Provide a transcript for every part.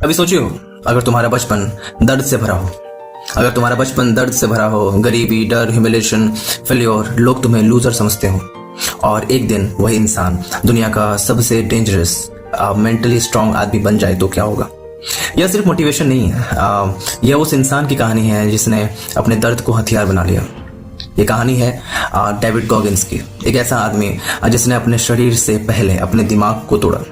अभी सोचियो, अगर तुम्हारा बचपन दर्द से भरा हो, अगर तुम्हारा बचपन दर्द से भरा हो, गरीबी, डर, ह्यूमिलेशन, फेल्योर, लोग तुम्हें लूजर समझते हो, और एक दिन वही इंसान दुनिया का सबसे डेंजरस मेंटली स्ट्रांग आदमी बन जाए तो क्या होगा। यह सिर्फ मोटिवेशन नहीं है, यह उस इंसान की कहानी है जिसने अपने दर्द को हथियार बना लिया। ये कहानी है डेविड गॉगिन्स की, एक ऐसा आदमी जिसने अपने शरीर से पहले अपने दिमाग को तोड़ा,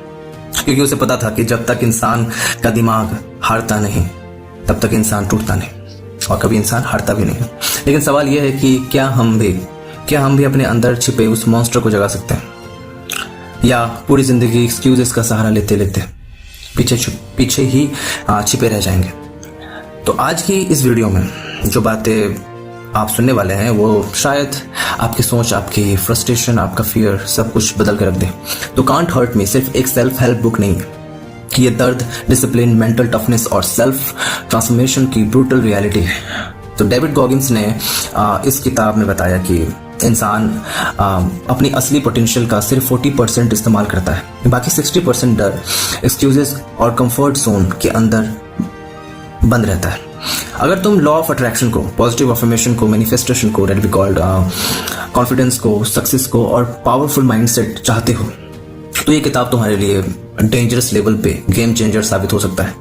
क्योंकि उसे पता था कि जब तक इंसान का दिमाग हारता नहीं तब तक इंसान टूटता नहीं, और कभी इंसान हारता भी नहीं। लेकिन सवाल यह है कि क्या हम भी अपने अंदर छिपे उस मॉन्स्टर को जगा सकते हैं, या पूरी जिंदगी एक्सक्यूजेस का सहारा लेते लेते पीछे ही छिपे रह जाएंगे। तो आज की इस वीडियो में जो बातें आप सुनने वाले हैं वो शायद आपकी सोच, आपकी फ्रस्ट्रेशन, आपका फियर सब कुछ बदल कर रख दे। तो कांट हर्ट मी सिर्फ एक सेल्फ हेल्प बुक नहीं है, कि ये दर्द, डिसिप्लिन, मेंटल टफनेस और सेल्फ ट्रांसफॉर्मेशन की ब्रूटल रियलिटी है। तो डेविड गॉगिन्स ने इस किताब में बताया कि इंसान अपनी असली पोटेंशियल का सिर्फ 40% इस्तेमाल करता है, बाकी 60% डर, एक्सक्यूजेस और कंफर्ट जोन के अंदर बंद रहता है। अगर तुम लॉ ऑफ अट्रैक्शन को, पॉजिटिव अफर्मेशन को, मैनिफेस्टेशन को, डेट बी कॉल्ड कॉन्फिडेंस को, सक्सेस को और पावरफुल माइंडसेट चाहते हो, तो ये किताब तुम्हारे लिए डेंजरस लेवल पे गेम चेंजर साबित हो सकता है।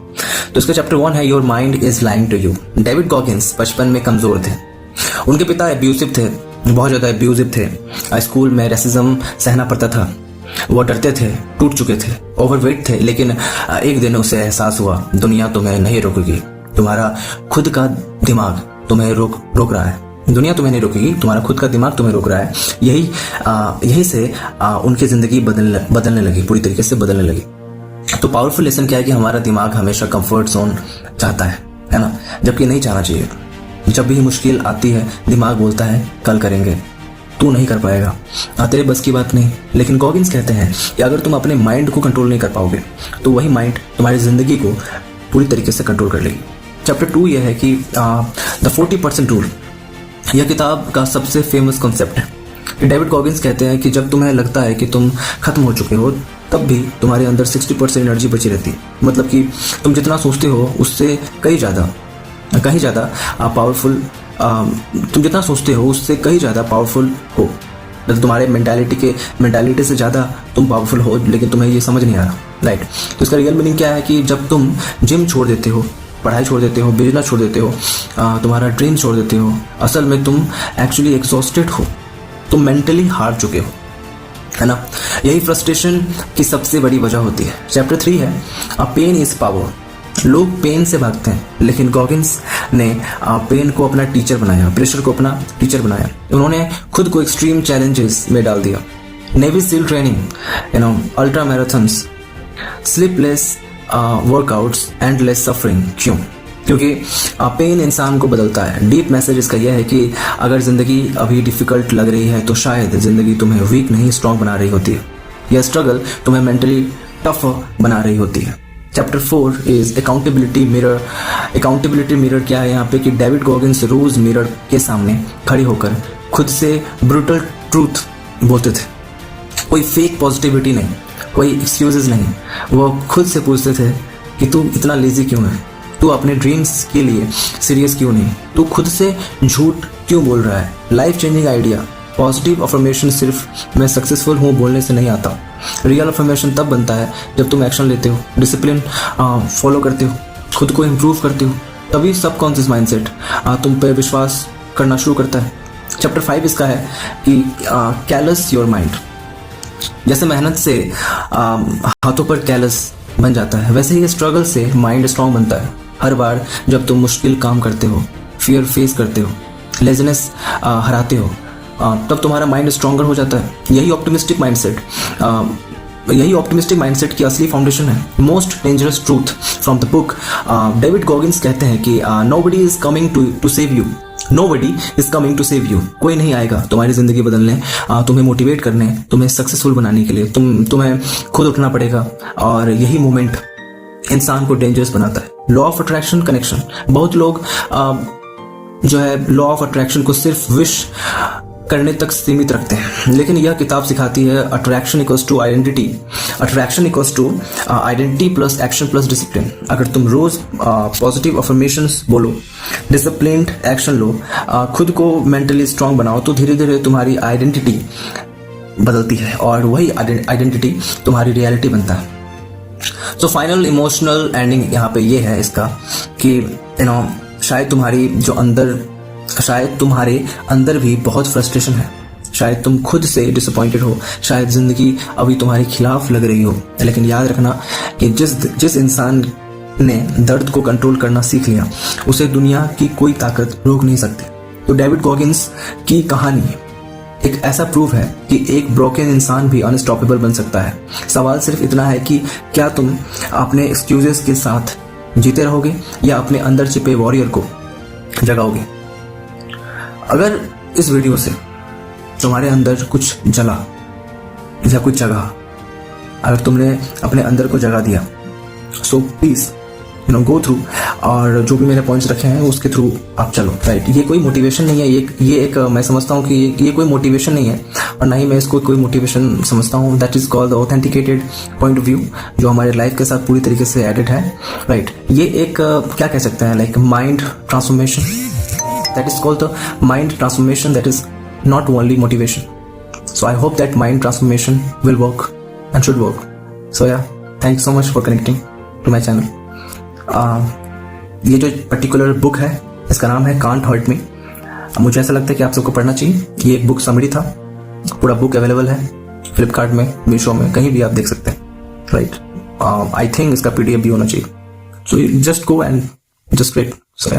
तो इसका चैप्टर 1 है your mind is lying to you. David Goggins बचपन में कमजोर थे, उनके पिता एब्यूसिव थे, बहुत ज्यादा एब्यूसिव थे। स्कूल में रेसिज्म सहना पड़ता था, वो डरते थे, टूट चुके थे, ओवरवेट थे। लेकिन एक दिन उसे एहसास हुआ दुनिया तुम्हें नहीं रोकेगी, तुम्हारा खुद का दिमाग तुम्हें रोक रहा है। दुनिया तुम्हें नहीं रोकेगी, तुम्हारा खुद का दिमाग तुम्हें रोक रहा है। यही से उनकी जिंदगी बदलने लगी, पूरी तरीके से बदलने लगी। तो पावरफुल लेसन क्या है कि हमारा दिमाग हमेशा कंफर्ट जोन चाहता है ना, जबकि नहीं चाहना चाहिए। जब भी मुश्किल आती है दिमाग बोलता है कल करेंगे, तू नहीं कर पाएगा, तेरे बस की बात नहीं। लेकिन गॉगिन्स कहते हैं कि अगर तुम अपने माइंड को कंट्रोल नहीं कर पाओगे तो वही माइंड तुम्हारी जिंदगी को पूरी तरीके से कंट्रोल कर लेगी। चैप्टर 2 यह है कि द 40% रूल। यह किताब का सबसे फेमस कॉन्सेप्ट है। डेविड गॉगिन्स कहते हैं कि जब तुम्हें लगता है कि तुम खत्म हो चुके हो तब भी तुम्हारे अंदर 60% एनर्जी बची रहती है। मतलब कि तुम जितना सोचते हो उससे कहीं ज़्यादा पावरफुल, तुम जितना सोचते हो उससे कहीं ज़्यादा पावरफुल हो। मतलब तुम्हारे मेंटालिटी से ज़्यादा तुम पावरफुल हो, लेकिन तुम्हें ये समझ नहीं आ रहा, राइट। तो इसका रियल मीनिंग क्या है कि जब तुम जिम छोड़ देते हो, पढ़ाई छोड़ देते हो, बिजनेस छोड़ देते हो, तुम्हारा ड्रीम छोड़ देते हो, असल में तुम एक्चुअली एग्जॉस्टेड हो, तुम मेंटली हार चुके हो, है ना। यही फ्रस्ट्रेशन की सबसे बड़ी वजह होती है। चैप्टर 3 है पेन इज पावर। लोग पेन से भागते हैं, लेकिन गॉगिन्स ने पेन को अपना टीचर बनाया, प्रेशर को अपना टीचर बनाया। उन्होंने खुद को एक्सट्रीम चैलेंजेस में डाल दिया। Navy seal training, ultra marathons, sleepless workouts, endless suffering. क्योंकि पेन इंसान को बदलता है। डीप मैसेज इसका यह है कि अगर जिंदगी अभी डिफिकल्ट लग रही है तो शायद जिंदगी तुम्हें वीक नहीं स्ट्रॉन्ग बना रही होती है। यह स्ट्रगल तुम्हें मेंटली टफ बना रही होती है। Chapter 4 is accountability mirror. Accountability mirror क्या है यहाँ पे कि डेविड गॉगिन्स रोज मिरर के सामने खड़े होकर खुद से ब्रूटल ट्रूथ बोलते थे। कोई फेक पॉजिटिविटी नहीं, कोई एक्सक्यूजेस नहीं। वो खुद से पूछते थे कि तू इतना लेजी क्यों है, तू अपने ड्रीम्स के लिए सीरियस क्यों नहीं, तू खुद से झूठ क्यों बोल रहा है। Life changing idea. Positive affirmation सिर्फ मैं सक्सेसफुल हूँ बोलने से नहीं आता। रियल अफर्मेशन तब बनता है जब तुम एक्शन लेते हो, डिसिप्लिन फॉलो करते हो, खुद को इम्प्रूव करते हो, तभी सबकॉन्शियस माइंडसेट तुम पे विश्वास करना शुरू करता है। चैप्टर 5 इसका है कि कैलस योर माइंड। जैसे मेहनत से हाथों पर कैलस बन जाता है, वैसे ही स्ट्रगल से माइंड स्ट्रांग बनता है। हर बार जब तुम मुश्किल काम करते हो, फियर फेस करते हो, लेजीनेस हराते हो, तब तुम्हारा माइंड स्ट्रांगर हो जाता है। यही ऑप्टिमिस्टिक माइंडसेट की असली फाउंडेशन है। Most dangerous truth from the book. David Goggins कहते हैं कि nobody is coming to save you. Nobody is coming to save you. कोई नहीं आएगा तुम्हारी जिंदगी बदलने, तुम्हें मोटिवेट करने, तुम्हें सक्सेसफुल बनाने के लिए। तुम्हें खुद उठना पड़ेगा, और यही मोमेंट इंसान को डेंजरस बनाता है। Law of attraction connection. बहुत लोग जो है लॉ ऑफ अट्रैक्शन को सिर्फ विश करने तक सीमित रखते हैं। लेकिन यह किताब सिखाती है attraction equals to identity, attraction equals to identity plus action plus discipline. अगर तुम रोज पॉजिटिव अफर्मेशंस बोलो, डिसिप्लिन्ड एक्शन लो, खुद को मेंटली स्ट्रांग बनाओ, तो धीरे धीरे तुम्हारी आइडेंटिटी बदलती है और वही आइडेंटिटी तुम्हारी रियलिटी बनता है। सो फाइनल इमोशनल एंडिंग यहाँ पे ये है इसका कि शायद तुम्हारे अंदर भी बहुत फ्रस्ट्रेशन है, शायद तुम खुद से डिसअपॉइंटेड हो, शायद जिंदगी अभी तुम्हारे खिलाफ लग रही हो, लेकिन याद रखना कि जिस इंसान ने दर्द को कंट्रोल करना सीख लिया उसे दुनिया की कोई ताकत रोक नहीं सकती। तो डेविड गॉगिंस की कहानी एक ऐसा प्रूफ है कि एक ब्रोकन इंसान भी अनस्टॉपेबल बन सकता है। सवाल सिर्फ इतना है कि क्या तुम अपने एक्सक्यूजेस के साथ जीते रहोगे या अपने अंदर छिपे वॉरियर को जगाओगे। अगर इस वीडियो से तुम्हारे अंदर कुछ जला या कुछ जगा, अगर तुमने अपने अंदर को जगा दिया, सो प्लीज गो थ्रू और जो भी मैंने पॉइंट्स रखे हैं उसके थ्रू आप चलो, राइट। ये कोई मोटिवेशन नहीं है, ये एक मैं समझता हूँ कि ये कोई मोटिवेशन नहीं है और ना ही मैं इसको कोई मोटिवेशन समझता हूँ। That is called the authenticated point of view जो हमारे लाइफ के साथ पूरी तरीके से एडिट है, राइट। ये एक क्या कह सकते हैं, like mind transformation, that is called the mind transformation, that is not only motivation. So I hope that mind transformation will work and should work. So yeah thank you so much for connecting to my channel. ये जो particular book है इसका नाम है can't hurt me. मुझे ऐसा लगता है कि आप सबको पढ़ना चाहिए। ये एक बुक समरी था, पूरा बुक अवेलेबल है फ्लिपकार्ट में, मीशो में, कहीं भी आप देख सकते हैं, राइट। आई थिंक इसका PDF भी होना चाहिए। So just go and just wait. So